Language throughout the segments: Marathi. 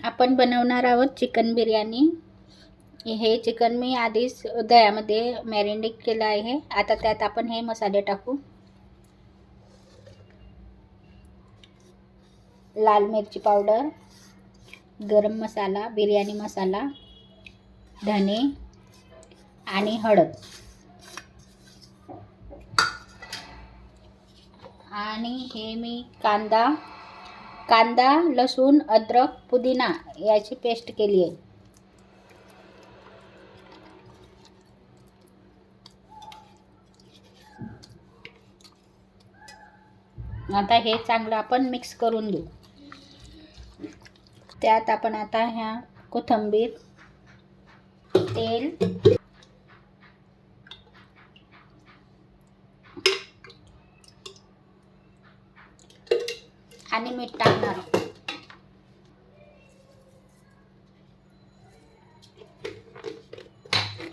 आपण बनवणार आहोत चिकन बिर्याणी। हे चिकन मी आधीच दह्यामध्ये मॅरिनेट केलं आहे। आता त्यात आपण हे मसाले टाकू। लाल मिरची पावडर, गरम मसाला, बिर्याणी मसाला, धने आणि हळद आणि हे मी कांदा, लसूण, अद्रक, पुदिना याची पेस्ट केली आहे। आता हे चांगलं आपण मिक्स करून घेऊ। त्यात आपण आता ह्या कोथिंबीर, तेल आणि मीठ टाकणार आहोत।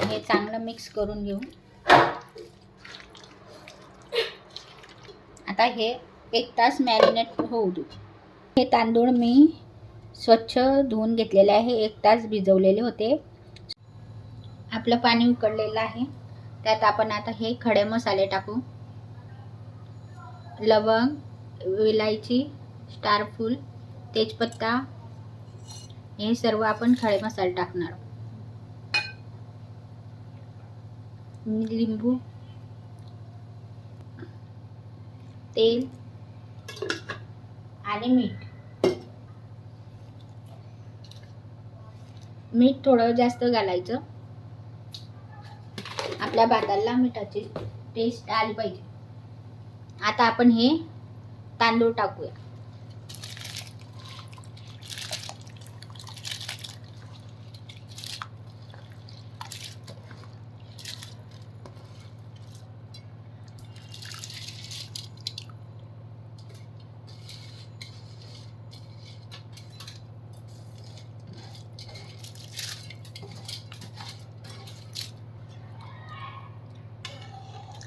हे चांगलं मिक्स करून घेऊ। आता हे 1 तास मॅरिनेट होऊ देऊ। हे तांदूळ मी स्वच्छ धुवून घेतलेले आहे, 1 तास भिजवलेले होते। आपलं पाणी उकळलेलं आहे। त्यात आपण आता हे खडे मसाले टाकू। लवंग, विलायची, स्टारफूल, तेजपत्ता हे सर्व आपण खडे मसाले टाकणार। लिंबू, तेल आणि मीठ थोडं जास्त घालायचं। आपल्या भाताला मिठाची टेस्ट आली पाहिजे। आता आपण हे तांदूळ टाकूया।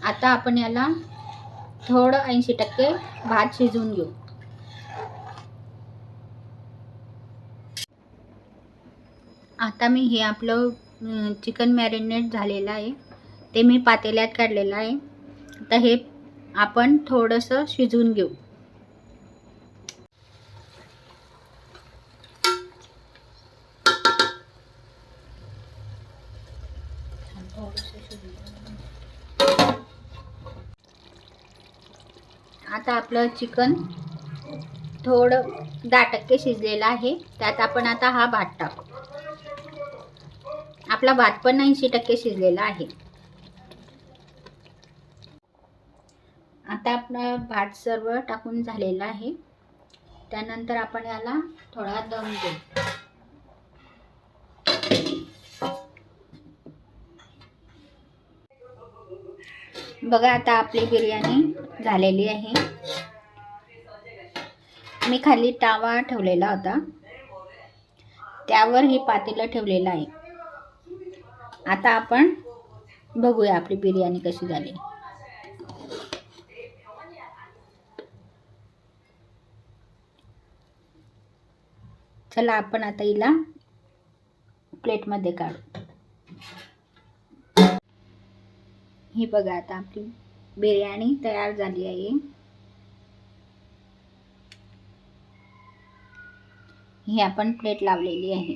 आता आपण याला थोडं 80% भात शिजवून घेऊ। आता मी हे आपलं चिकन मॅरिनेट झालेलं आहे, ते मी पातेल्यात काढलेलं आहे। आता हे आपण थोडंसं शिजवून घेऊ। आता आपलं चिकन थोडं 10% शिजलेलं आहे। त्यात आपण आता हा भात टाकू। आपला भात पण 80% शिजलेला आहे। आता आपला भात सर्व टाकून झालेला आहे। त्यानंतर आपण याला थोडा दम देऊ। बघा आता आपली बिर्याणी झालेली आहे। मी खाली तवा ठेवलेला होता, त्यावर हे पातेलं ठेवलेलं आहे। आता आपण बघूया आपली बिर्याणी कशी झाली। चला आपण आता हिला प्लेटमध्ये काढू। ही बघा आता आपली बिर्याणी तयार झाली आहे। ही आपण प्लेट लावलेली आहे।